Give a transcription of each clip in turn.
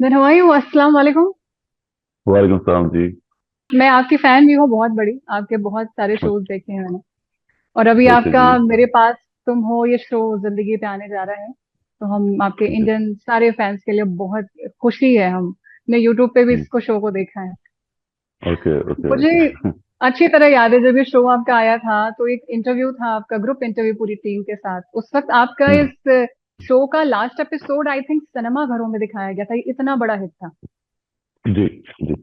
दिन हवाई हूँ। अस्सलाम वालेकुम। वालेकुम सलाम जी। मैं आपकी फैन भी हूँ, बहुत बड़ी। आपके बहुत सारे शोज देखे हैं मैंने। और अभी ओके आपका जी। मेरे पास तुम हो ये शो जिंदगी पे आने जा रहा है। तो हम आपके जी। इंडियन सारे फैंस के लिए बहुत खुशी है। हमने यूट्यूब पे भी हम्म, इसको शो को देखा है। ओके ओके मुझे ओके। अच्छी तरह याद है जब ये शो आपका आया था, तो एक इंटरव्यू था आपका, ग्रुप इंटरव्यू पूरी टीम के साथ। उस वक्त आपका हम्म, इस शो का last episode I think cinema घरों में दिखाया गया था, ये इतना बड़ा हिट था। जी जी जी,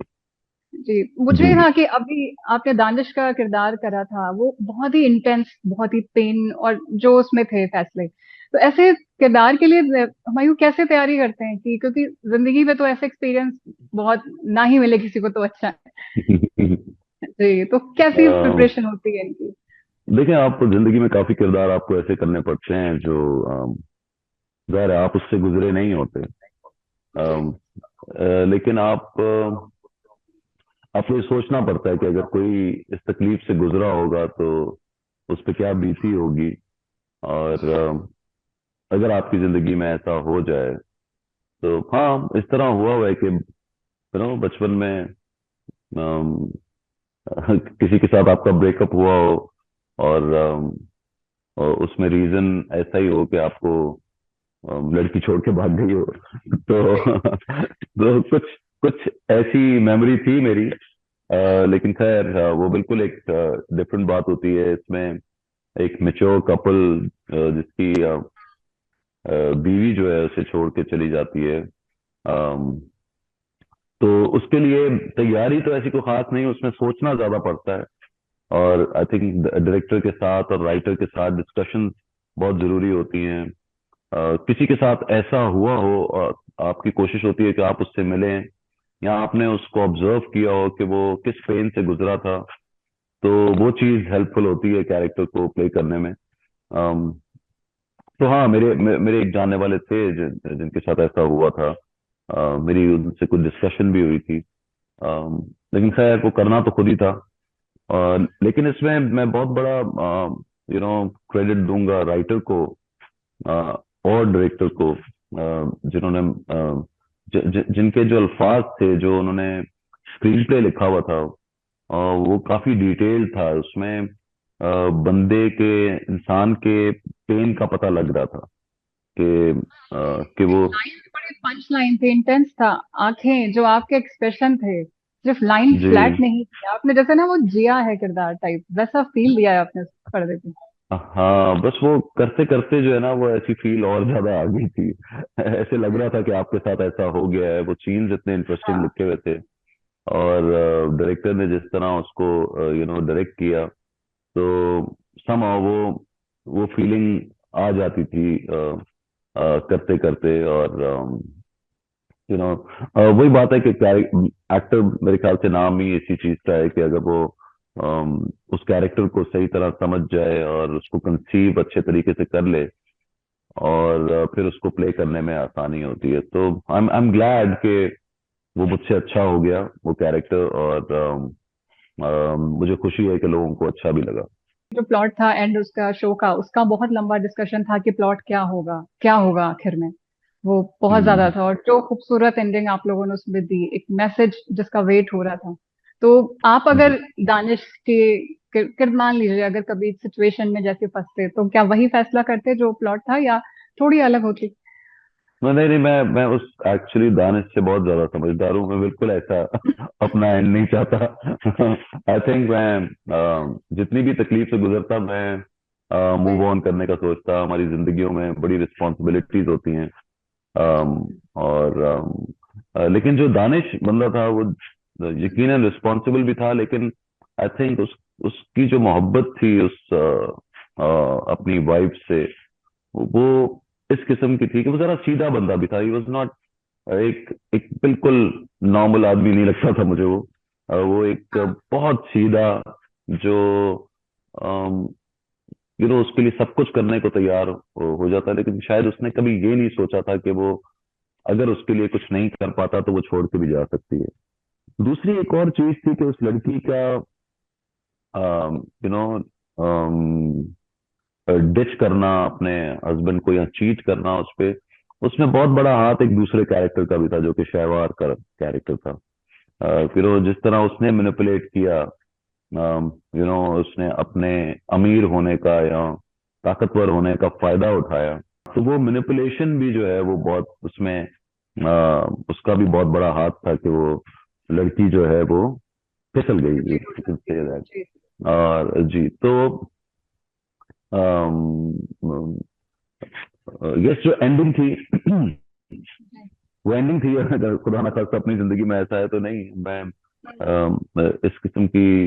जी मुझे था कि अभी आपने दानिश का किरदार करा था, वो बहुत ही इंटेंस, बहुत ही पेन और जो उसमें थे फैसले। तो ऐसे किरदार के लिए हुमायूं कैसे तैयारी करते हैं? कि क्योंकि जिंदगी में तो ऐसे एक्सपीरियंस बहुत ना ही मिले किसी को, तो अच्छा है। जी, तो कैसी अ, प्रिपरेशन होती है इनकी? देखें, आप जिंदगी में काफी किरदार आपको ऐसे करने पड़ते हैं जो जाहिर है आप उससे गुजरे नहीं होते। जी। लेकिन आपको ये सोचना पड़ता है कि अगर कोई इस तकलीफ से गुजरा होगा तो उस पर क्या बीती होगी। और अगर आपकी जिंदगी में ऐसा हो जाए तो हाँ, इस तरह हुआ है कि बचपन में अम, किसी के साथ आपका ब्रेकअप हुआ हो और और उसमें रीजन ऐसा ही हो कि आपको लड़की छोड़ के भाग गई हो। जी। तो तो कुछ कुछ ऐसी मेमोरी थी मेरी। लेकिन खैर, वो बिल्कुल एक डिफरेंट बात होती है इसमें। एक मेच्योर कपल जिसकी बीवी जो है उसे छोड़ के चली जाती है। अम, तो उसके लिए तैयारी तो ऐसी कोई खास नहीं, उसमें सोचना ज्यादा पड़ता है। और आई थिंक डायरेक्टर के साथ और राइटर के साथ डिस्कशन बहुत जरूरी होती हैं। किसी के साथ ऐसा हुआ हो और आपकी कोशिश होती है कि आप उससे मिलें या आपने उसको ऑब्जर्व किया हो कि वो किस पेन से गुजरा था। तो वो चीज हेल्पफुल होती है कैरेक्टर को प्ले करने में। अम, तो हाँ, मेरे एक जानने वाले थे जिनके साथ ऐसा हुआ था। मेरी उनसे कुछ डिस्कशन भी हुई थी। लेकिन खैर, वो करना तो खुद ही था। लेकिन इसमें मैं बहुत बड़ा क्रेडिट दूंगा राइटर को अ, और डायरेक्टर को, जिन्होंने जिनके जो अल्फाज थे, जो उन्होंने स्क्रीन प्ले लिखा हुआ था, वो काफी डिटेल था उसमें। बंदे के, इंसान के पेन का पता लग रहा था कि कि वो। लाइन भी बड़े पंच लाइन थे, इंटेंस था। आंखें, जो आपके एक्सप्रेशन थे, सिर्फ लाइन जी। फ्लैट नहीं थी, आपने जैसे ना वो जिया है किरदार टाइप, वैसा फील दिया है आपने उस पर्दे पे। हाँ, बस वो करते करते जो है ना, वो ऐसी फील और ज्यादा आ गई थी। ऐसे लग रहा था कि आपके साथ ऐसा हो गया है। वो सीन्स इतने इंटरेस्टिंग हाँ। लिखे हुए थे। और डायरेक्टर ने जिस तरह उसको डायरेक्ट किया, तो समहाउ वो फीलिंग आ जाती थी करते करते। और यू नो वही बात है कि एक्टर मेरे ख्याल से नाम ही इसी चीज का है कि अगर वो उस कैरेक्टर को सही तरह समझ जाए और उसको कंसीव अच्छे तरीके से कर ले, और फिर उसको प्ले करने में आसानी होती है। तो आई एम ग्लैड कि वो मुझसे अच्छा हो गया वो कैरेक्टर। और मुझे खुशी है कि लोगों को अच्छा भी लगा। जो प्लॉट था एंड उसका शो का, उसका बहुत लंबा डिस्कशन था कि प्लॉट क्या होगा, क्या होगा आखिर में। वो बहुत ज्यादा हम्म था, और जो खूबसूरत एंडिंग आप लोगों ने उसमें दी, एक मैसेज जिसका वेट हो रहा था। तो आप जी। अगर दानिश के मान लीजिए अगर कभी सिचुएशन में जैसे फंसते, तो क्या वही फैसला करते जो प्लॉट था, या थोड़ी अलग होती? नहीं नहीं, मैं उस एक्चुअली दानिश से बहुत ज्यादा समझदार हूँ। मैं बिल्कुल ऐसा अपना एंड नहीं चाहता। आई थिंक मैं जितनी भी तकलीफ से गुजरता, मैं मूव ऑन करने का सोचता। हमारी जिंदगियों में बड़ी रिस्पॉन्सिबिलिटीज होती हैं। और लेकिन जो दानिश बंदा था, वो यकीनन रिस्पॉन्सिबल भी था, लेकिन आई थिंक उसकी जो मोहब्बत थी उस अपनी वाइफ से, वो इस किस्म की थी कि वो जरा सीधा बंदा भी था। ही वॉज नॉट एक एक बिल्कुल नॉर्मल आदमी नहीं लगता था मुझे वो। वो एक हाँ। बहुत सीधा, जो उसके लिए सब कुछ करने को तैयार हो जाता है। लेकिन शायद उसने कभी ये नहीं सोचा था कि वो अगर उसके लिए कुछ नहीं कर पाता तो वो छोड़ के भी जा सकती है। दूसरी एक और चीज थी कि उस लड़की का यू नो डिच करना अपने हस्बैंड को या चीट करना उस पे, उसमें बहुत बड़ा हाथ एक दूसरे कैरेक्टर का भी था, जो कि शहवार का कैरेक्टर था। फिर वो जिस तरह उसने मैनिपुलेट किया, उसने अपने अमीर होने का या ताकतवर होने का फायदा उठाया। तो वो मैनिपुलेशन भी जो है वो बहुत उसमें उसका भी बहुत बड़ा हाथ था कि वो लड़की जो है वो फिसल गई, जी, you can say that। जी, और जी, तो यस, जो एंडिंग थी जी, वो एंडिंग थी। अगर खुदा ना खास्ता अपनी जिंदगी में ऐसा है तो नहीं, मैं इस किस्म की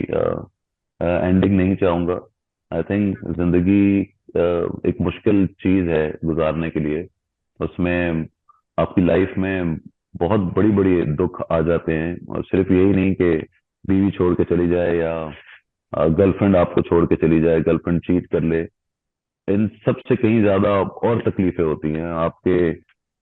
एंडिंग नहीं चाहूंगा। आई थिंक जिंदगी एक मुश्किल चीज है गुजारने के लिए। उसमें आपकी लाइफ में बहुत बड़ी बड़ी दुख आ जाते हैं, और सिर्फ यही नहीं कि बीवी छोड़ के चली जाए या गर्लफ्रेंड आपको छोड़ के चली जाए, गर्लफ्रेंड चीट कर ले। इन सब से कहीं ज्यादा और तकलीफें होती हैं आपके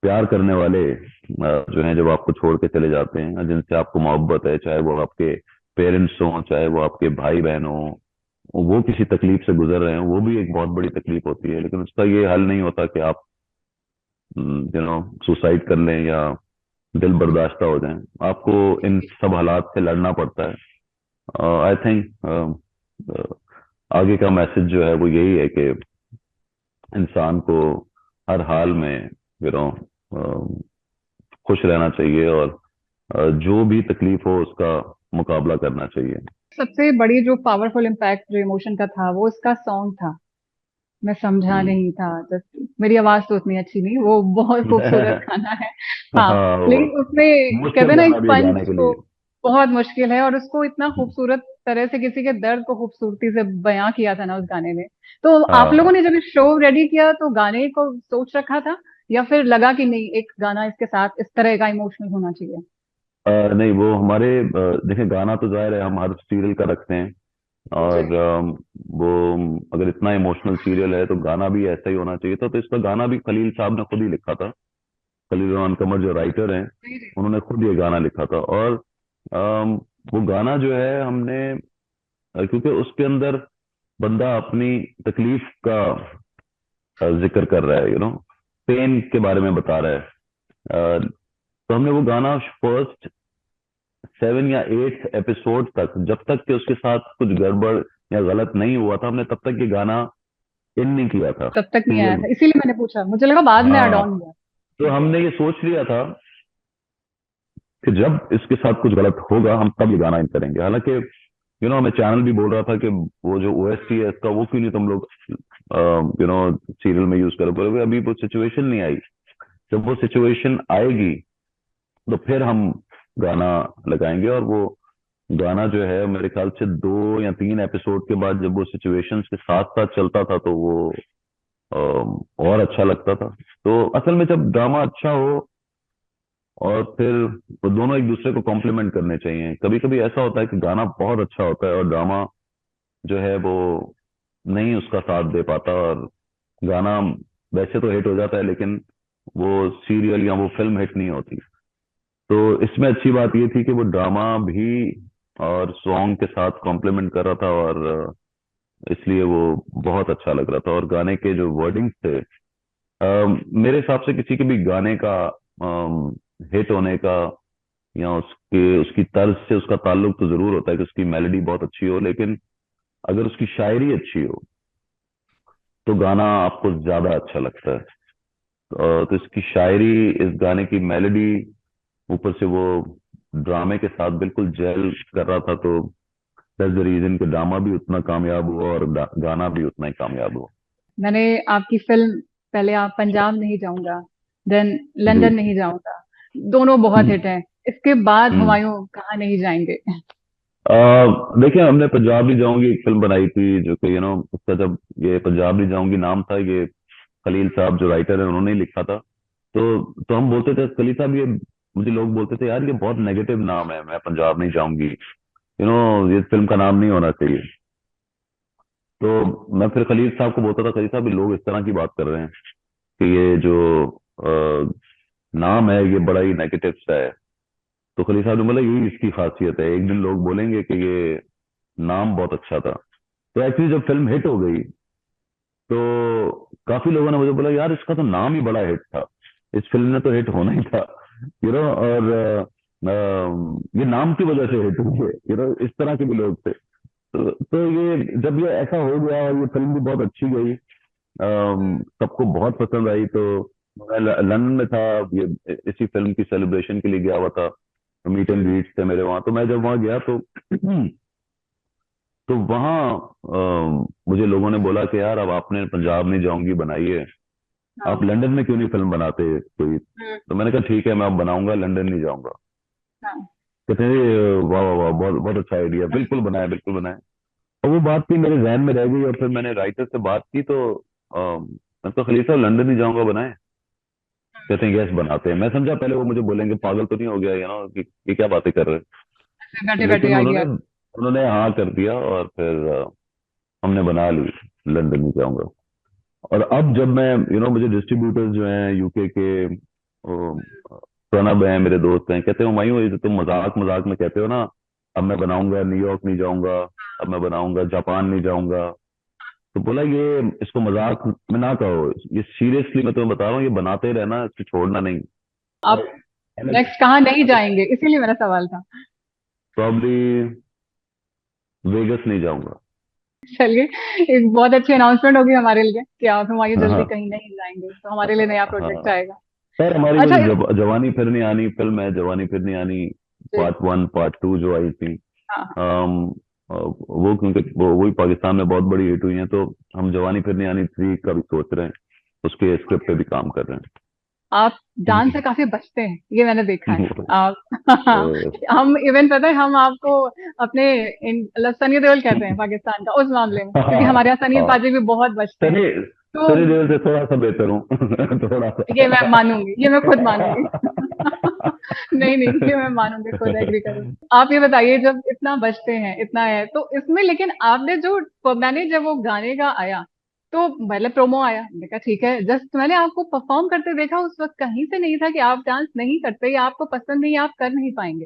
प्यार करने वाले जो हैं, जब आपको छोड़ के चले जाते हैं, जिनसे आपको मोहब्बत है, चाहे वो आपके पेरेंट्स हों, चाहे वो आपके भाई बहन हों, वो किसी तकलीफ से गुजर रहे हैं, वो भी एक बहुत बड़ी तकलीफ होती है। लेकिन उसका ये हल नहीं होता कि आप सुसाइड कर लें या दिल बर्दाश्त हो जाएं। आपको इन जी। सब हालात से लड़ना पड़ता है। आई थिंक आगे का मैसेज जो है वो यही है कि इंसान को हर हाल में यू नो खुश रहना चाहिए, और जो भी तकलीफ हो उसका मुकाबला करना चाहिए। सबसे बड़ी जो पावरफुल इम्पैक्ट जो इमोशन का था वो उसका सॉन्ग था। मैं समझा हम्म। नहीं था, जस्ट मेरी आवाज तो उतनी अच्छी नहीं, वो बहुत खूबसूरत गाना है। हाँ, हाँ, वो लेकिन उसमें कहते मुश्किल हैं ना, गाना एक भी है गाने पंच के को लिए। बहुत मुश्किल है, और उसको इतना हम्म। खूबसूरत तरह से किसी के दर्द को खूबसूरती से बयां किया था ना उस गाने में। तो आप लोगों हाँ। ने जब ये शो रेडी किया तो गाने को सोच रखा था, या फिर लगा कि नहीं एक गाना इसके साथ इस तरह का इमोशनल होना चाहिए? नहीं, वो हमारे देखिए, गाना तो जाहिर है हम हर सीरियल का रखते हैं, जी, और वो अगर इतना इमोशनल सीरियल है तो गाना भी ऐसा ही होना चाहिए था। तो इसका गाना भी खलील साहब ने खुद ही लिखा था। खलील रहमान कमर जो राइटर हैं, जी, जी। उन्होंने खुद ये गाना लिखा था। और अम, वो गाना जो है हमने क्योंकि उसके अंदर बंदा अपनी तकलीफ का जिक्र कर रहा है, पेन के बारे में बता रहा है। तो हमने वो गाना फर्स्ट 7 या 8 एपिसोड तक, जब तक कि उसके साथ कुछ गड़बड़ या गलत नहीं हुआ था, हमने तब तक ये गाना इन नहीं किया था तब तक नहीं आया सीरियल। था, इसीलिए मैंने पूछा, मुझे लगा बाद में ऐड हाँ, ऑन हुआ। तो जी, हमने ये सोच लिया था कि जब इसके साथ कुछ गलत होगा हम तब ये गाना इन करेंगे। हालांकि हमें चैनल भी बोल रहा था कि वो जो ओएसटी है इसका, वो क्यों नहीं तुम लोग सीरियल में यूज करो। बोले अभी वो सिचुएशन नहीं आई। जब वो सिचुएशन आएगी तो फिर हम गाना लगाएंगे। और वो गाना जो है मेरे ख्याल से 2 या 3 एपिसोड के बाद, जब वो सिचुएशंस के साथ साथ चलता था, तो वो और अच्छा लगता था। तो असल में जब ड्रामा अच्छा हो, और फिर वो दोनों एक दूसरे को कॉम्प्लीमेंट करने चाहिए। कभी कभी ऐसा होता है कि गाना बहुत अच्छा होता है और ड्रामा जो है वो नहीं उसका साथ दे पाता, और गाना वैसे तो हिट हो जाता है लेकिन वो सीरियल या वो फिल्म हिट नहीं होती। तो इसमें अच्छी बात ये थी कि वो ड्रामा भी और सॉन्ग के साथ कॉम्प्लीमेंट कर रहा था, और इसलिए वो बहुत अच्छा लग रहा था। और गाने के जो वर्डिंग्स थे, मेरे हिसाब से किसी के भी गाने का हिट होने का या उसके उसकी तर्ज से उसका ताल्लुक तो जरूर होता है कि उसकी मेलोडी बहुत अच्छी हो, लेकिन अगर उसकी शायरी अच्छी हो तो गाना आपको ज्यादा अच्छा लगता है। तो इसकी शायरी, इस गाने की मेलोडी, ऊपर से वो ड्रामे के साथ बिल्कुल जेल कर रहा था। तो दैट्स द रीजन कि ड्रामा भी उतना कामयाब हुआ और गाना भी उतना ही कामयाब हुआ। मैंने आपकी फिल्म, पहले आप पंजाब नहीं जाऊंगा, देन जी। लंदन नहीं जाऊंगा, दोनों बहुत हम्म। हिट हैं। इसके बाद हम्म। हुमायूं कहाँ नहीं जाएंगे? देखिए, हमने पंजाब नहीं जाऊंगी एक फिल्म बनाई थी, जो कि उसका जब ये पंजाब नहीं जाऊंगी नाम था, ये खलील साहब जो राइटर है उन्होंने ही लिखा था। तो हम बोलते थे खलील साहब, ये मुझे लोग बोलते थे यार ये बहुत नेगेटिव नाम है, मैं पंजाब नहीं जाऊंगी, ये फिल्म का नाम नहीं होना चाहिए। तो मैं फिर खलील साहब को बोलता था, खलील साहब ये लोग इस तरह की बात कर रहे हैं कि ये जो अ, नाम है ये बड़ा ही नेगेटिव सा है। तो खलील साहब ने बोला यही इसकी खासियत है, एक दिन लोग बोलेंगे कि ये नाम बहुत अच्छा था। तो एक्चुअली जब फिल्म हिट हो गई तो काफी लोगों ने मुझे बोला यार इसका तो नाम ही बड़ा हिट था। इस फिल्म ने तो हिट होना ही था, और ये नाम की वजह से हिट हुई है, इस तरह के भी लोग थे। तो ये जब ये ऐसा हो गया और ये फिल्म भी बहुत अच्छी गई, सबको बहुत पसंद आई, तो मैं लंदन में था, ये इसी फिल्म की सेलिब्रेशन के लिए गया हुआ था, मीट एंड ग्रीट्स थे मेरे वहां। तो मैं जब वहां गया तो वहाँ मुझे लोगों ने बोला कि यार अब आपने पंजाब नहीं जाऊंगी बनाई है, आप हाँ। लंदन में क्यों नहीं फिल्म बनाते कोई? हम्म। तो मैंने कहा ठीक है, मैं अब बनाऊंगा, लंदन नहीं जाऊंगा। हाँ। कहते हैं वाह वाह वाह, बहुत बहुत अच्छा आइडिया, बिल्कुल बनाए, बिल्कुल बनाए। और वो बात थी मेरे जहन में रह गई, और फिर मैंने राइटर से बात की, तो मैं तो खलील साहब लंदन नहीं जाऊंगा बनाए। कहते हैं यस बनाते हैं। मैं समझा पहले वो मुझे बोलेंगे पागल तो नहीं हो गया, कि ये क्या बातें कर रहे बैठे हैं, बैठे लेकिन उन्होंने आइडिया। उन्होंने हाँ कर दिया, और फिर हमने बना ली लंदन नहीं जाऊंगा। और अब जब मैं मुझे डिस्ट्रीब्यूटर्स जो हैं यूके के, वो, प्रणब हैं, मेरे दोस्त हैं, कहते हो मायूं ये तो तुम मजाक मजाक में कहते हो ना, अब मैं बनाऊंगा न्यूयॉर्क नहीं जाऊंगा, अब मैं बनाऊंगा जापान नहीं जाऊंगा। तो बोला ये इसको मजाक में ना कहो, ये सीरियसली मैं तुम्हें बता रहा हूँ, ये बनाते रहना, इसको छोड़ना नहीं। आप और नेक्स्ट कहाँ नहीं जाएंगे, इसीलिए मेरा सवाल था। प्रॉब्ली वेगस नहीं जाऊंगा। चलिए, एक बहुत अच्छी अनाउंसमेंट होगी हमारे लिए कि आप हमारी जल्दी हाँ कहीं नहीं जाएंगे, तो हमारे लिए नया प्रोजेक्ट हाँ। आएगा। सर हमारी वो अच्छा जवानी फिर नहीं आनी फिल्म है, जवानी फिर नहीं आनी जी। पार्ट 1 पार्ट 2 जो आई थी, हाँ। वो क्योंकि वो वही पाकिस्तान में बहुत बड़ी हिट हुई है, तो हम जवानी फिर नहीं आनी 3 का भी सोच रहे हैं, उसके स्क्रिप्ट पे भी काम कर रहे आप डांस से हैं। काफी बचते हैं, ये मैंने देखा है। आप हम इवन पता है, हम आपको अपने मतलब सनी देओल कहते हैं पाकिस्तान का उस मामले में, क्योंकि हाँ हमारे यहाँ सनी हाँ। पाजी भी बहुत बचते हैं। सनी तो सनी देओल से थोड़ा सा बेहतर हूँ थोड़ा ये मैं सा मानूंगी, ये मैं खुद मानूंगी। नहीं नहीं, ये मैं मानूंगी, खुद एग्री करूंगी। आप ये बताइए, जब इतना बचते हैं, इतना है तो इसमें, लेकिन आपने जो मैंने जब वो गाने का आया, तो पहले प्रोमो आया, मैंने कहा ठीक है, जस्ट मैंने आपको परफॉर्म करते देखा, उस वक्त कहीं से नहीं था कि आप डांस नहीं करते या आपको पसंद नहीं, आप कर नहीं पाएंगे।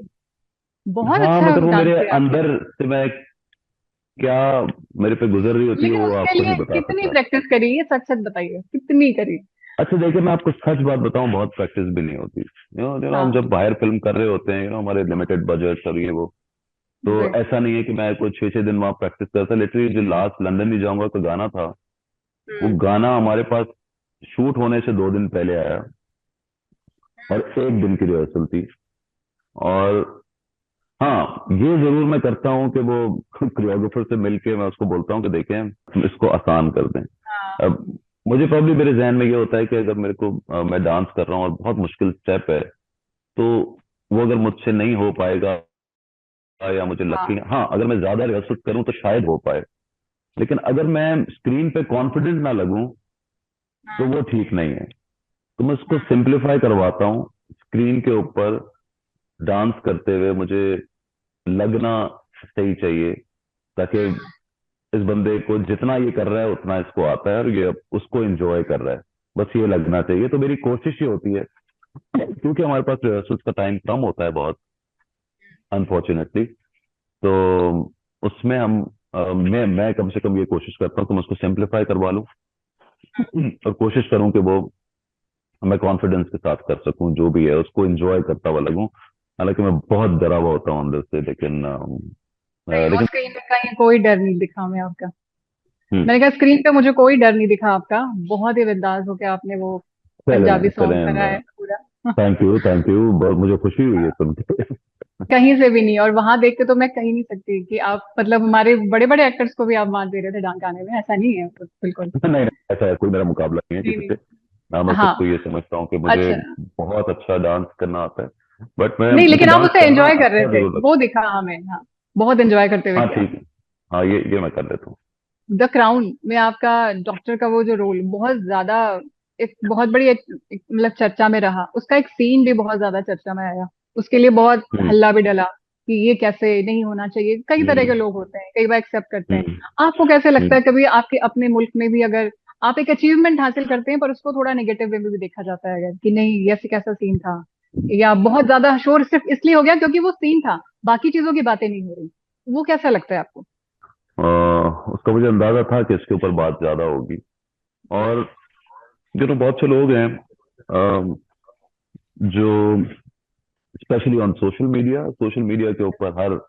बहुत हाँ अच्छा मगर वो डांस मेरे किया आपने। अंदर से मैं क्या मेरे पे गुजर रही होती है, लेकिन वो उसके आपको लिए नहीं बता कितनी सकता। प्रैक्टिस करी, ये सच सच बताइए, कितनी करी। अच्छा देखिए, मैं आपको सच बात बताऊं, बहुत प्रैक्टिस भी नहीं होती। हम हाँ। जब बाहर फिल्म कर रहे होते हैं, हमारे लिमिटेड बजट और ये वो, तो जी। ऐसा नहीं है कि मैं कुछ 6 6 दिन वहां प्रैक्टिस करता। लिटरली जो लास्ट लंदन नहीं जाऊंगा का गाना था, वो हम्म। गाना हमारे पास शूट होने से 2 दिन पहले आया, और 1 दिन की रिहर्सल थी। और हाँ, ये जरूर मैं करता हूँ कि वो कोरियोग्राफर से मिलके मैं उसको बोलता हूँ कि देखें हम इसको आसान कर दें। हाँ। अब मुझे प्रॉब्लम, मेरे जहन में ये होता है कि अगर मेरे को मैं डांस कर रहा हूँ और बहुत मुश्किल स्टेप है, तो वो अगर मुझसे नहीं हो पाएगा, या मुझे लगती है, हाँ। हाँ अगर मैं ज्यादा रिहर्सल करूँ तो शायद हो पाए, लेकिन अगर मैं स्क्रीन पे कॉन्फिडेंट ना लगूं, तो हाँ। वो ठीक नहीं है। तो मैं उसको सिंप्लीफाई करवाता हूँ। स्क्रीन के ऊपर डांस करते हुए मुझे लगना सही चाहिए, ताकि इस बंदे को जितना ये कर रहा है उतना इसको आता है, और ये उसको एंजॉय कर रहा है, बस ये लगना चाहिए। तो मेरी कोशिश ये होती है, क्योंकि हमारे पास रिहर्सल्स का टाइम कम होता है बहुत, अनफॉर्चुनेटली, तो उसमें मैं कम से कम ये कोशिश करता हूँ कि मैं उसको सिंप्लीफाई करवा लूँ, और कोशिश करूँ कि वो मैं कॉन्फिडेंस के साथ कर सकूं, जो भी है उसको एंजॉय करता हुआ लगूं। हालांकि मैं बहुत डरा हुआ होता हूँ अंदर से, लेकिन नहीं, और लेकिन स्क्रीन पे कहीं कोई डर नहीं दिखा हमें आपका। हम्म, मैंने कहा स्क्रीन पे मुझे कोई डर नहीं दिखा आपका। बहुत ही बिंदास होके आपने वो पंजाबी चलें सॉन्ग करा चलें। है पूरा। थैंक यू थैंक यू, बहुत मुझे खुशी हुई है सुन के कहीं से भी नहीं, और वहां देख के तो मैं कहीं नहीं सकती कि आप मतलब हमारे बड़े बड़े एक्टर्स को भी आप मात दे रहे थे डांस गाने में, ऐसा नहीं है बिल्कुल। नहीं नहीं, ऐसा है, कोई मेरा मुकाबला नहीं है नहीं किसी नहीं। से। मैं खुद को हाँ। ये समझता हूँ कि मुझे अच्छा। बहुत अच्छा डांस करना आता है, बट मैं नहीं, मुझे लेकिन आप डांस उसे करना एंजॉय कर रहे अच्छा थे, जरूर वो लगता दिखा हमें। हाँ, बहुत एंजॉय करते हुए है। हाँ किया। ठीक है। हाँ ये मैं कर लेता हूँ। द क्राउन में आपका डॉक्टर का वो जो रोल बहुत ज्यादा, एक बहुत बड़ी मतलब चर्चा में रहा, उसका एक सीन भी बहुत ज्यादा चर्चा में आया। उसके लिए बहुत हम्म हल्ला भी डला कि ये कैसे नहीं होना चाहिए। कई तरह के हम्म लोग होते हैं, कई बार एक्सेप्ट करते हैं। हम्म आपको कैसे लगता हम्म। है, कभी आपके अपने मुल्क में भी अगर आप एक अचीवमेंट हासिल करते हैं, पर उसको थोड़ा नेगेटिव वे में भी देखा जाता है, अगर कि नहीं ये ऐसे कैसा सीन था, या बहुत ज्यादा शोर सिर्फ इसलिए हो गया क्योंकि वो सीन था, बाकी चीजों की बातें नहीं हो रही। वो कैसा लगता है आपको? अ, उसका मुझे अंदाजा था कि इसके ऊपर बात ज्यादा होगी, और बहुत से लोग हैं, जो स्पेशली ऑन सोशल मीडिया के ऊपर हर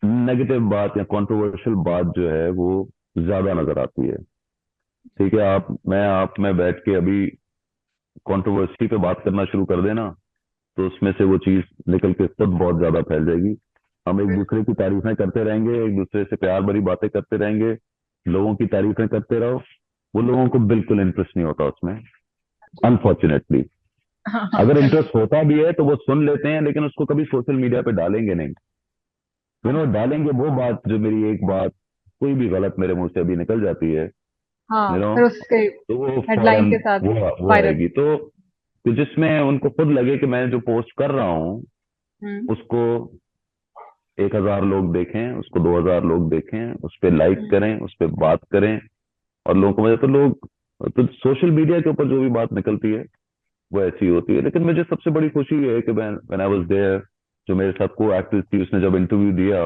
नेगेटिव बात या कंट्रोवर्शियल बात जो है वो ज्यादा नजर आती है। ठीक है, आप मैं बैठ के अभी कंट्रोवर्सी पे बात करना शुरू कर देना, तो उसमें से वो चीज निकल के खुद बहुत ज्यादा फैल जाएगी। हम एक दूसरे की तारीफें करते रहेंगे, एक दूसरे से प्यार भरी बातें करते रहेंगे, लोगों की तारीफें करते रहो, वो लोगों को बिल्कुल इंटरेस्ट नहीं होता उसमें, जी। अनफॉर्चुनेटली। हाँ हाँ अगर बिल्कुल। इंटरेस्ट होता भी है तो वो सुन लेते हैं, लेकिन उसको कभी सोशल मीडिया पे डालेंगे नहीं। हाँ जी। डालेंगे वो बात, जो मेरी एक बात कोई भी गलत मेरे मुंह से अभी निकल जाती है, हाँ, यू नो फिर उसके तो वो हेडलाइन फौरन के साथ वो वायरल। आएगी। तो जिसमें उनको खुद लगे कि मैं जो पोस्ट कर रहा हूँ हम्म। उसको 1,000 लोग देखें, उसको 2,000 लोग देखें, उस पर लाइक हम्म। करें, उस पर बात करें, और लोगों को मजा, तो लोग, तो सोशल मीडिया के ऊपर जो भी बात निकलती है वो ऐसी होती है। लेकिन मुझे सबसे बड़ी खुशी ये है कि व्हेन आई वाज देयर, जो मेरे साथ को एक्ट्रेस थी, उसने जब इंटरव्यू दिया,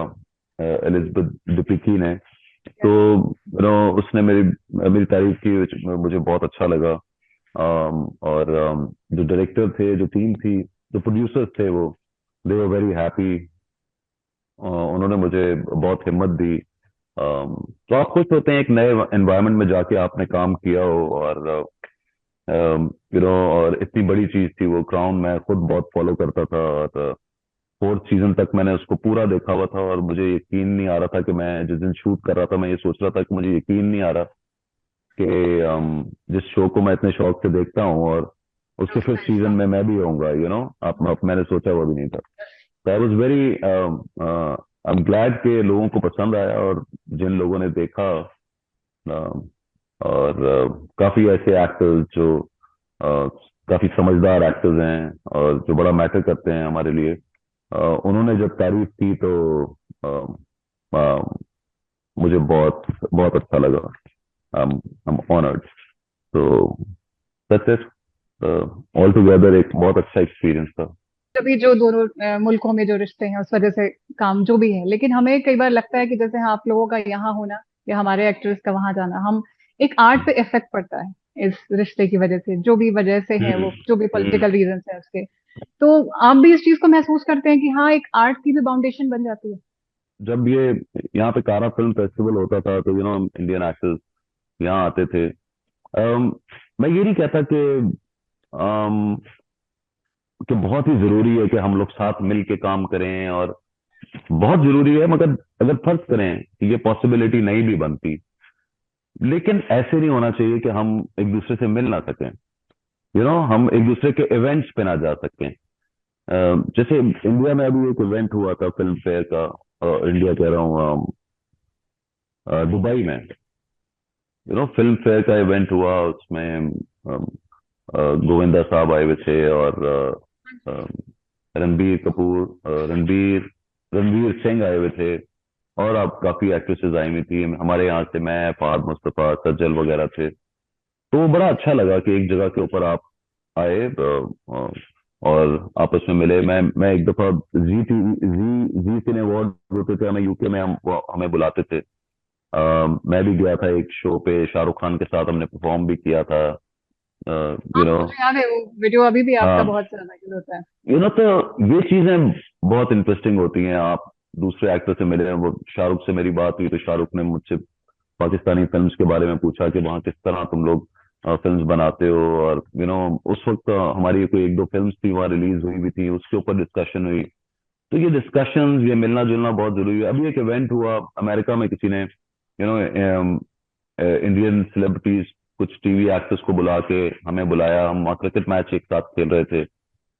एलिजाबेथ डिपिकी ने, तो यस। उसने मेरी मेरी तारीफ की, मुझे बहुत अच्छा लगा। और जो डायरेक्टर थे, जो टीम थी, जो प्रोड्यूसर्स थे, वो दे वर वेरी हैप्पी। उन्होंने मुझे बहुत हिम्मत दी। तो आप खुश होते हैं एक नए एनवायरनमेंट में जाके, आपने काम किया हो, और और इतनी बड़ी चीज थी वो क्राउन, मैं खुद बहुत फॉलो करता था, और 4th सीजन तक मैंने उसको पूरा देखा हुआ था, और मुझे यकीन नहीं आ रहा था कि मैं जिस दिन शूट कर रहा था, मैं ये सोच रहा था कि मुझे यकीन नहीं आ रहा कि जिस शो को मैं इतने शौक से देखता हूँ, और उसके उसका 5th सीजन हिस्सा। में मैं भी होऊंगा, आप मैंने सोचा हुआ भी नहीं था। तो I was very I am glad कि लोगों को पसंद आया, और जिन लोगों ने देखा, और काफी ऐसे एक्टर्स जो काफी समझदार एक्टर्स हैं, और जो बड़ा मैटर करते हैं हमारे लिए, उन्होंने जब तारीफ की, तो अ, अ, मुझे बहुत बहुत अच्छा लगा। I am honoured. तो दैट्स इट। ऑल टुगेदर एक बहुत अच्छा एक्सपीरियंस था। तभी जो दोनों मुल्कों में जो रिश्ते हैं उस वजह से काम जो भी है, लेकिन हमें कई बार लगता है कि जैसे हाँ, आप लोगों का यहाँ होना या हमारे एक्टर्स का वहां जाना, हम एक आर्ट पे इफेक्ट पड़ता है इस रिश्ते की वजह से, जो भी वजह से है, हम्म। वो जो भी हम्म। पॉलिटिकल रीजन है उसके। तो आप भी इस चीज को महसूस करते हैं कि हाँ, एक आर्ट की भी बाउंडेशन बन जाती है। जब ये यहाँ पे कारा फिल्म फेस्टिवल होता था, तो इंडियन एक्टर्स यहाँ आते थे। मैं ये नहीं कहता अम, कि बहुत ही जरूरी है कि हम लोग साथ मिल के काम करें, और बहुत जरूरी है, मगर अगर फर्ज करें कि ये पॉसिबिलिटी नहीं भी बनती, लेकिन ऐसे नहीं होना चाहिए कि हम एक दूसरे से मिल ना सकें, हम एक दूसरे के इवेंट्स पे ना जा सकें। जैसे इंडिया में अभी एक इवेंट हुआ था फिल्म फेयर का, इंडिया कह रहा हूँ, दुबई में, फिल्म फेयर का इवेंट हुआ, उसमें गोविंदा साहब आए हुए थे, और रणबीर कपूर, रणबीर रणवीर सिंह आए हुए थे, और अब काफी एक्ट्रेसेस आई हुई थी हमारे यहाँ से, मैं, फहद मुस्तफा, सज्जल वगैरह थे। तो वो बड़ा अच्छा लगा कि एक जगह के ऊपर आप आए, और आपस में मिले। मैं एक दफा जी टीवी जी सिने अवार्ड होते थे हमें यूके में, हमें बुलाते थे। मैं भी गया था एक शो पे, शाहरुख खान के साथ हमने परफॉर्म भी किया था। हाँ, यू नो मुझे याद है वो वीडियो अभी भी आपका हाँ, बहुत वायरल होता है। तो ये चीजें बहुत इंटरेस्टिंग होती हैं। आप दूसरे एक्टर से मिले हैं, वो शाहरुख से मेरी बात हुई, तो शाहरुख ने मुझसे पाकिस्तानी फिल्म्स के बारे में पूछा कि वहाँ किस तरह तुम लोग फिल्म्स बनाते हो, और उस वक्त हमारी कोई 1-2 फिल्म्स थी वहाँ रिलीज हुई भी थी, उसके ऊपर डिस्कशन हुई। तो ये डिस्कशंस, ये मिलना जुलना बहुत जरूरी है। अभी एक इवेंट हुआ अमेरिका में, किसी ने इंडियन सेलिब्रिटीज, कुछ टीवी एक्टर्स को बुला के हमें बुलाया, हम वहाँ क्रिकेट मैच एक साथ खेल रहे थे।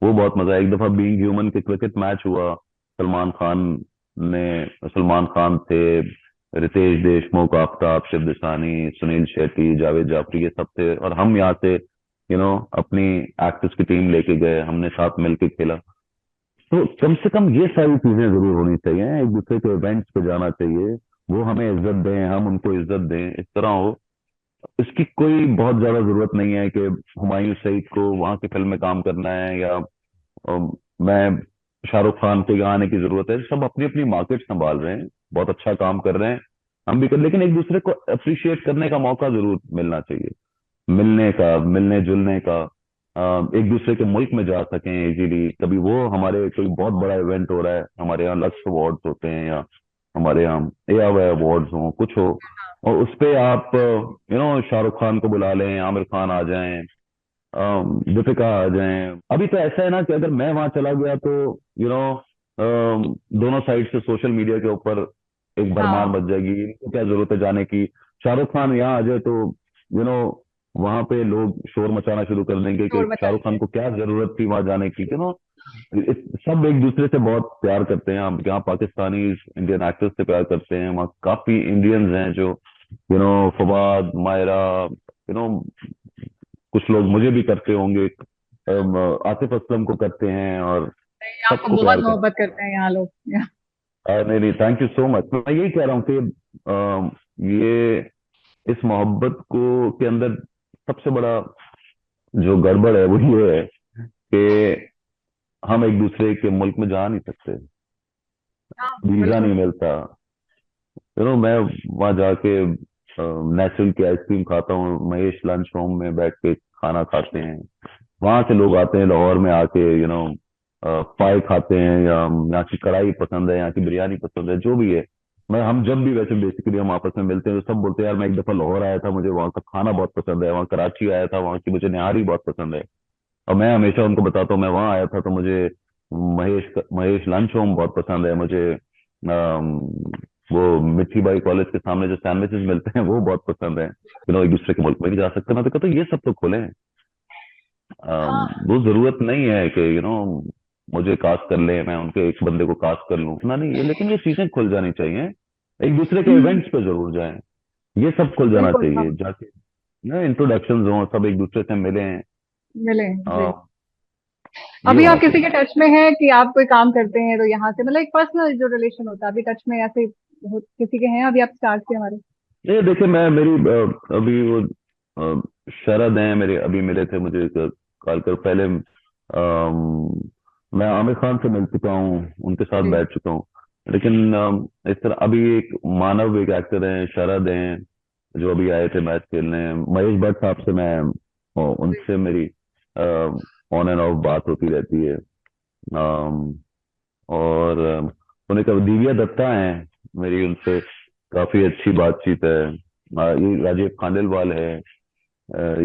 वो बहुत मजा आया। एक दफा बीइंग ह्यूमन के क्रिकेट मैच हुआ, सलमान खान ने सलमान खान थे, रितेश देशमुख, आफ्ताब शिवदसानी, सुनील शेट्टी, जावेद जाफरी, ये सब थे, और हम यहाँ से अपनी एक्टर्स की टीम लेके गए, हमने साथ मिलके खेला। तो कम से कम ये सारी चीजें जरूर होनी चाहिए, एक दूसरे के इवेंट्स पे जाना चाहिए, वो हमें इज्जत दें, हम उनको इज्जत दें, इस तरह हो। इसकी कोई बहुत ज्यादा जरूरत नहीं है कि हुमायूं सईद को वहां की फिल्म में काम करना है, या मैं शाहरुख खान को यहाँ आने की जरूरत है। सब अपनी अपनी मार्केट संभाल रहे हैं, बहुत अच्छा काम कर रहे हैं, हम भी कर, लेकिन एक दूसरे को अप्रिशिएट करने का मौका जरूर मिलना चाहिए, मिलने का, मिलने जुलने का। एक दूसरे के मुल्क में जा सकें इजीली। कभी वो हमारे कोई बहुत बड़ा इवेंट हो रहा है, हमारे यहाँ लक्स अवार्ड्स होते हैं या हमारे यहाँ एआईवाई अवार्ड्स हो, कुछ हो, और उस पे आप शाहरुख खान को बुला लें, आमिर खान आ जाएं, दीपिका आ जाएं। अभी तो ऐसा है ना कि अगर मैं वहां चला गया तो यू नो दोनों साइड से सोशल मीडिया के ऊपर एक भरमार हाँ, मच जाएगी, इनको क्या जरूरत है जाने की। शाहरुख खान यहाँ आ जाए तो यू नो वहां पे लोग शोर मचाना शुरू कर देंगे कि शोर शाहरुख खान मचाएंगे। को क्या जरूरत थी वहां जाने की। सब एक दूसरे से बहुत प्यार करते हैं। हम यहाँ पाकिस्तानी इंडियन एक्टर्स से प्यार करते हैं, वहाँ काफी इंडियंस हैं जो फवाद, मायरा, कुछ लोग मुझे भी करते होंगे, आतिफ असलम को करते हैं, और नहीं, आपको सबको बहुत प्यार करते मोहब्बत करते हैं यहाँ लोग। हैं। नहीं नहीं, थैंक यू सो मच। मैं यही कह रहा हूँ कि ये इस मोहब्बत को के अंदर सबसे बड़ा जो गड़बड़ है वो ये है कि हम एक दूसरे के मुल्क में जा नहीं सकते, हाँ, वीजा बिल्कुल। नहीं मिलता। मैं वहां जाके नेचुरल की आइसक्रीम खाता हूँ, महेश लंच होम में बैठ के खाना खाते हैं, वहां से लोग आते हैं लाहौर में आके पाई खाते हैं, या यहाँ की कढ़ाई पसंद है, यहाँ की बिरयानी पसंद है, जो भी है। हम जब भी वैसे बेसिकली हम आपस में मिलते हैं तो सब बोलते हैं, यार मैं एक दफा लाहौर आया था, मुझे वहाँ का खाना बहुत पसंद है, वहाँ कराची आया था, वहाँ की मुझे निहारी बहुत पसंद है। और मैं हमेशा उनको बताता हूँ, मैं वहाँ आया था तो मुझे महेश लंच होम बहुत पसंद है, मुझे वो मिठी बाई कॉलेज के सामने जो सैंडविचेस मिलते हैं वो बहुत पसंद है। एक दूसरे के मुल्क में नहीं जा सकते। मैं तो कहता हूँ ये सब तो खोलें। हाँ, वो जरूरत नहीं है कि मुझे कास्ट कर ले, मैं उनके एक बंदे को कास्ट कर लूं, इतना नहीं है। लेकिन ये चीजें खुल जानी चाहिए, एक दूसरे के हम्म, इवेंट्स पे जरूर जाएं, ये सब खुल जाना बिल्कुल चाहिए हम जाके ना। इंट्रोडक्शन हो, सब एक दूसरे से मिले। मिले जी। ये अभी होना आप किसी चाहिए। के टच में हैं कि आप कोई काम करते हैं तो यहाँ से मतलब एक पर्सनल जो रिलेशन होता है, अभी टच में ऐसे किसी के हैं अभी आप स्टार्ट से हमारे? ये देखिए, मैं मेरी अभी वो शरद हैं मेरे, अभी मिले थे मुझे कॉल कर पहले। मैं आमिर खान से मिल चुका हूँ, उनके साथ जी। बैठ चुका हूँ। लेकिन इस तरह अभी एक मानव, एक एक्टर हैं, शरद हैं, जो अभी आए थे मैच खेलने। महेश भट्ट साहब से मैं जी। उनसे मेरी ऑन एंड ऑफ बात होती रहती है। अम, और उन्हें कब दिव्या दत्ता हैं मेरी, उनसे काफी अच्छी बातचीत है। ये राजीव खांडेलवाल है,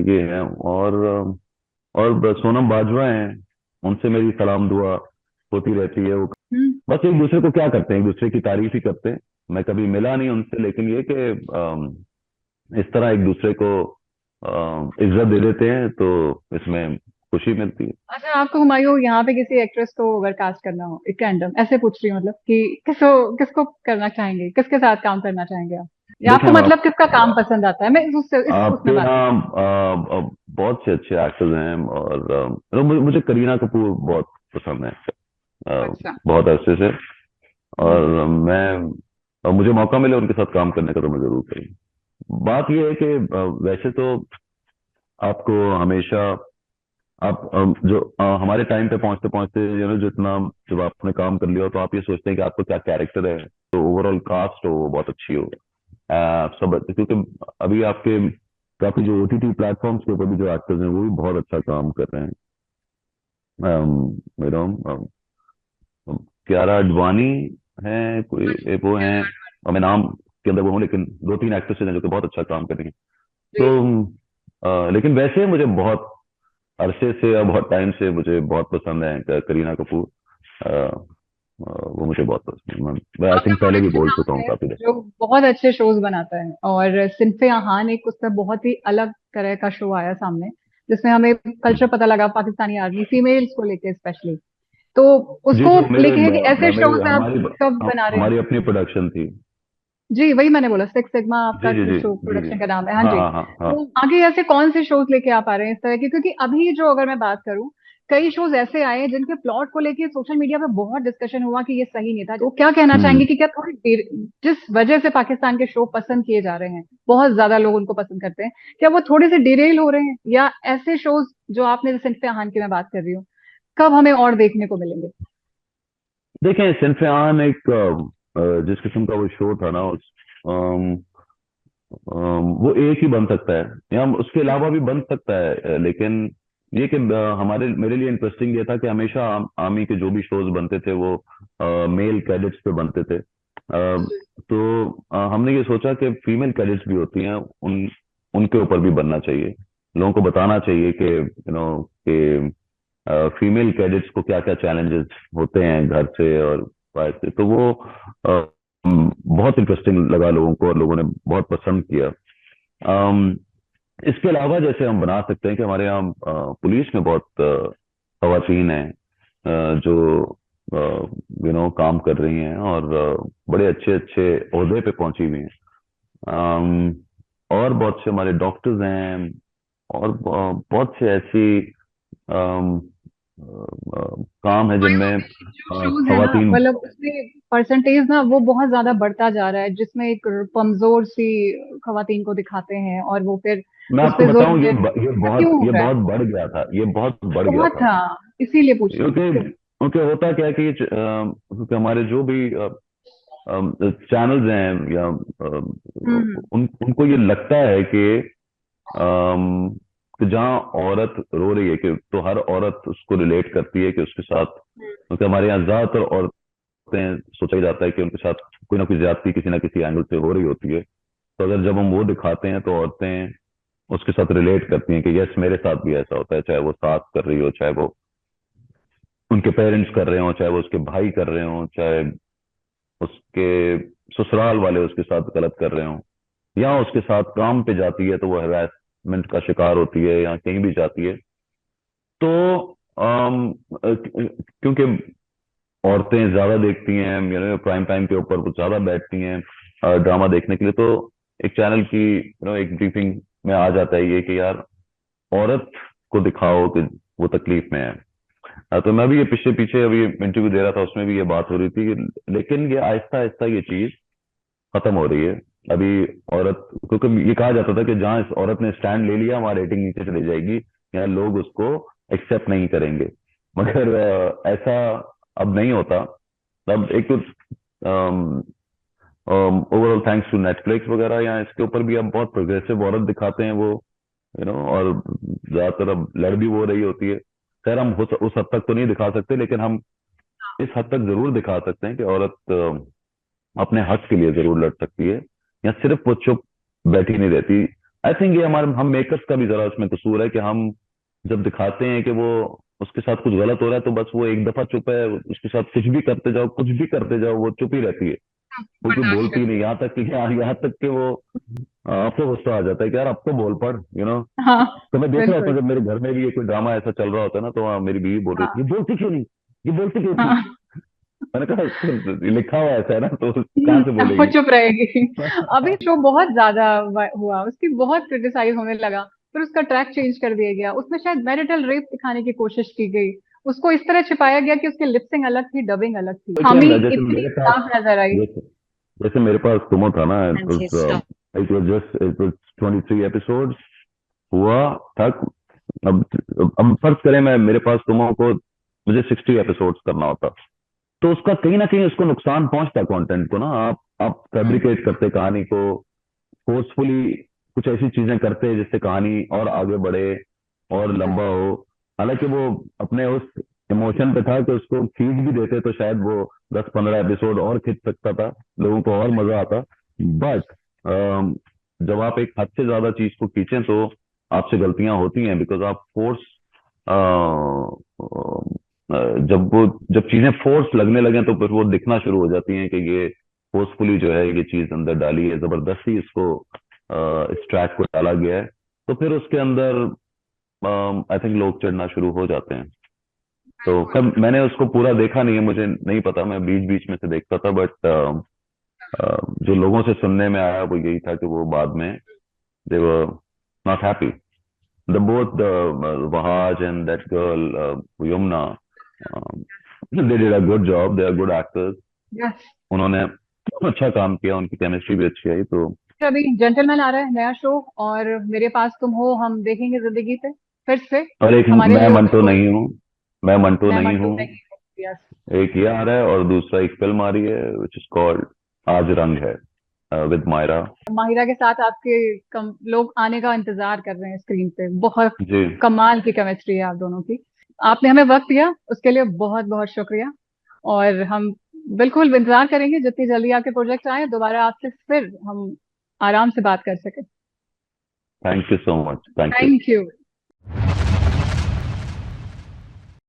ये है, और सोनम बाजवा हैं, उनसे मेरी सलाम दुआ होती रहती है। वो हम्म। बस एक दूसरे को क्या करते हैं, एक दूसरे की तारीफ ही करते हैं। मैं कभी मिला नहीं उनसे, लेकिन ये कि इस तरह एक दूसरे को इज्जत दे देते हैं तो इसमें खुशी मिलती है। अच्छा, आपको हुमायूं यहाँ पे किसी एक्ट्रेस को अगर कास्ट करना हो, एक रैंडम ऐसे पूछ रही हूँ, मतलब कि किसको किसको करना चाहेंगे, किसके साथ काम करना चाहेंगे आप, या देखिए आपको हम मतलब किसका काम पसंद आता है, मैं इस आपके उसमें बात कर यहाँ रही बहुत से अच्छे एक्टर्स हैं, और मुझे करीना कपूर बहुत पसंद है, हूँ। अ, अच्छा। बहुत अरसे से। जी। और मुझे मौका मिले उनके साथ काम करने का तो मैं जरूर करूँ। बात यह है कि वैसे तो आपको हमेशा आप जो हमारे टाइम पे पहुंचते पहुंचते जितना जब आपने काम कर लिया हो तो आप ये सोचते हैं कि आपको क्या कैरेक्टर है, तो ओवरऑल कास्ट हो वो बहुत अच्छी हो। सब क्योंकि अभी आपके काफी जो ओटीटी प्लेटफॉर्म्स के ऊपर भी जो एक्टर्स हैं वो भी बहुत अच्छा काम कर रहे हैं। मेरा कियारा आडवाणी है कोई, एक वो है, मैं नाम के अंदर वो हूँ, लेकिन दो तीन एक्ट्रेस हैं जो कि बहुत अच्छा काम कर रही हैं। जी। तो लेकिन वैसे मुझे बहुत अरसे से या बहुत टाइम से मुझे बहुत पसंद है करीना कपूर। वो मुझे बहुत पसंद है। मैं आई आपका थिंक पहले भी प्रोडक्शन बोल चुका हाउस हूँ है काफी देर। जो बहुत अच्छे शोज बनाता है, और सिनफे अहान एक उसका बहुत ही अलग तरह का शो आया सामने, जिसमें हमें कल्चर पता लगा, पाकिस्तानी आर्मी फीमेल्स को लेके स्पेशली। तो जी उसको जी, लेके है कि ऐसे मेरी शोज आप हमारी कब बना रहे हैं? हमारी अपनी प्रोडक्शन थी। जी, वही मैंने बोला, सिक्स सिग्मा जी आपका जी जी शो जी जी। प्रोडक्शन का नाम है, हाँ हाँ जी। हाँ हाँ हाँ। तो आगे ऐसे कौन से शोज लेके आप आ रहे हैं इस तरह के, क्योंकि अभी जो अगर मैं बात करूं, कई शोज ऐसे आए हैं जिनके प्लॉट को लेके सोशल मीडिया पे बहुत डिस्कशन हुआ कि ये सही नहीं था। तो क्या कहना चाहेंगे हम्म। कि क्या थोड़ी देर जिस वजह से पाकिस्तान के शो पसंद किए जा रहे हैं, बहुत ज्यादा लोग उनको पसंद करते हैं, क्या वो थोड़े से डिरेल हो रहे हैं, या ऐसे शोज जो आपने सिनफे अहान की मैं बात कर रही हूँ, कब हमें और देखने को मिलेंगे? देखें, सिनफियान एक जिस किस्म का वो शो था ना, वो एक ही बन सकता है या उसके अलावा भी बन सकता है, लेकिन ये कि हमारे मेरे लिए इंटरेस्टिंग ये था कि हमेशा आर्मी के जो भी शोज बनते थे वो मेल कैडेट्स पे बनते थे। तो हमने ये सोचा कि फीमेल कैडेट्स भी होती हैं, उनके ऊपर भी बनना चाहिए। लोगों को बताना चाहिए कि कि फीमेल कैडेट्स को क्या क्या चैलेंजेस होते हैं घर से और बाहर से। तो वो बहुत इंटरेस्टिंग लगा लोगों को और लोगों ने बहुत पसंद किया। अम, इसके अलावा जैसे हम बना सकते हैं कि हमारे यहाँ पुलिस में बहुत खवातीन हैं जो काम कर रही हैं और बड़े अच्छे अच्छे ओहदे पे पहुंची हुई हैं। अम, और बहुत से हमारे डॉक्टर्स हैं और बहुत से ऐसी अम, काम है जिनमें जो शोज है ना, खवातीन। मतलब उसमें परसेंटेज ना वो बहुत ज्यादा बढ़ता जा रहा है, जिसमें एक कमजोर सी खवातीन को दिखाते हैं और वो फिर मैं उस आपको पे बताऊं, जुल्म है। ऐसा क्यों हो ये रहा है? बहुत बढ़ गया था, ये बहुत बढ़ गया बहुत था। था, इसीलिए पूछ रही हूँ। क्योंकि क्योंकि होता क्या है कि क्योंकि हमारे जो भी चैनल्स हैं या हम्म। उनको ये लगता है अम, कि जहाँ औरत रो रही है कि तो हर औरत उसको रिलेट करती है कि उसके साथ, क्योंकि हमारे यहाँ ज्यादातर औरतें सोचा जाता है कि उनके साथ कोई ना कोई ज्यादती किसी ना किसी एंगल से हो रही होती है। तो अगर जब हम वो दिखाते हैं तो औरतें उसके साथ रिलेट करती हैं कि यस मेरे साथ भी ऐसा होता है, चाहे वो सास कर रही हो, चाहे वो उनके पेरेंट्स कर रहे हो, चाहे वो उसके भाई कर रहे हो, चाहे उसके ससुराल वाले उसके साथ गलत कर रहे हो, या उसके साथ काम पे जाती है तो वो हरासमेंट का शिकार होती है, या कहीं भी जाती है। तो क्योंकि औरतें ज्यादा देखती हैं, प्राइम टाइम के ऊपर वो ज्यादा बैठती हैं ड्रामा देखने के लिए, तो एक चैनल की एक ब्रीफिंग में आ जाता है ये कि यार औरत को दिखाओ कि वो तकलीफ में है। तो मैं भी ये पीछे पीछे अभी इंटरव्यू दे रहा था, उसमें भी ये बात हो रही थी लेकिन ये आहिस्ता आहिस्ता ये चीज खत्म हो रही है। अभी औरत, क्योंकि ये कहा जाता था कि जहां इस औरत ने स्टैंड ले लिया वहां रेटिंग नीचे चली जाएगी या लोग उसको एक्सेप्ट नहीं करेंगे। मगर ऐसा अब नहीं होता। अब एक तो ओवरऑल थैंक्स टू नेटफ्लिक्स वगैरह, या इसके ऊपर भी अब बहुत प्रोग्रेसिव औरत दिखाते हैं वो, और ज्यादातर अब लड़ भी वो रही होती है। खैर हम उस हद तक तो नहीं दिखा सकते, लेकिन हम इस हद तक जरूर दिखा सकते हैं कि औरत अपने हक के लिए जरूर लड़ सकती है, या सिर्फ वो चुप बैठी नहीं रहती। आई थिंक ये हमारे हम मेकर्स का भी जरा उसमें कसूर है कि हम जब दिखाते हैं कि वो उसके साथ कुछ गलत हो रहा है तो बस वो एक दफा चुप है, उसके साथ कुछ भी करते जाओ, कुछ भी करते जाओ, वो चुप ही रहती है, वो कोई बर्दाश्त बोलती ही करते नहीं। हैं। यहाँ तक कि वो आपको गुस्सा आ जाता है कि यार अब तो बोल पड़ हाँ, तो मैं देख रहा था बिल्कुल। जब मेरे घर में भी ये कोई ड्रामा ऐसा चल रहा होता है ना, तो मेरी बीवी बोल रही थी ये हाँ बोलती क्यों नहीं, ये बोलती क्यों नहीं। हाँ। मैंने कहा लिखा हुआ ऐसा है ना, तो कहाँ से वो बोलेगी। चुप रहेगी। अभी शो बहुत ज्यादा हुआ, उसकी बहुत क्रिटिसाइज होने लगा, फिर उसका ट्रैक चेंज कर दिया गया, उसमें शायद मैरिटल रेप दिखाने की कोशिश की गई, उसको इस तरह छिपाया गया कि उसकी लिपसिंग अलग थी, डबिंग अलग थी, देखिए हामी जैसे इतनी मेरे पास साफ नजर आई। जैसे जैसे मेरे पास सुमो था ना, And his stop. It was 23 episodes हुआ था। अब अब फर्ज करें मैं मेरे पास सुमो को मुझे 60 एपिसोड्स करना होता, तो उसका कहीं ना कहीं उसको नुकसान पहुंचता कंटेंट को ना। आप फैब्रिकेट करते कहानी को, फोर्सफुली कुछ ऐसी चीजें करते जिससे कहानी और आगे बढ़े और लंबा हो। हालांकि वो अपने उस इमोशन पे था कि उसको खींच भी देते तो शायद वो 10-15 एपिसोड और खींच सकता था, लोगों को और मजा आता। बट जब आप एक हद से ज्यादा चीज को खींचें तो आपसे गलतियां होती हैं, बिकॉज आप फोर्स जब चीजें फोर्स लगने लगे तो फिर वो दिखना शुरू हो जाती हैं कि ये फोर्सफुली जो है ये चीज अंदर डाली है, जबरदस्ती इसको इस ट्रैक को डाला गया है। तो फिर उसके अंदर आई थिंक लोग चढ़ना शुरू हो जाते हैं। तो खैर मैंने उसको पूरा देखा नहीं है, मुझे नहीं पता, मैं बीच बीच में से देखता था। बट जो लोगों से सुनने में आया वो यही था कि वो बाद में they were not happy, the both the Wahaj and that girl Yamuna, they did a good job, they are good actors. Yes. उन्होंने अच्छा काम किया, उनकी केमिस्ट्री भी अच्छी आई। तो अभी जेंटलमैन आ रहा है नया शो, और मेरे पास तुम हो हम देखेंगे जिंदगी पे फिर से। और एक हमारे मैं लिए मंटो उसको, नहीं हूँ, मैं मंटो मैं नहीं मंटू हूँ। नहीं हूँ। यस। एक ये आ रहा है और दूसरा एक फिल्म आ रही है विच इज कॉल्ड आज रंग है। विद मायरा। माहिरा के साथ आपके लोग आने का इंतजार कर रहे हैं स्क्रीन पे। बहुत जी, कमाल की केमिस्ट्री है आप दोनों की। आपने हमें वक्त दिया उसके लिए बहुत बहुत शुक्रिया। और हम बिल्कुल इंतजार करेंगे जितनी जल्दी आपके प्रोजेक्ट आए दोबारा आपसे फिर हम आराम से बात कर सकें। Thank you so much, thank you. Thank you.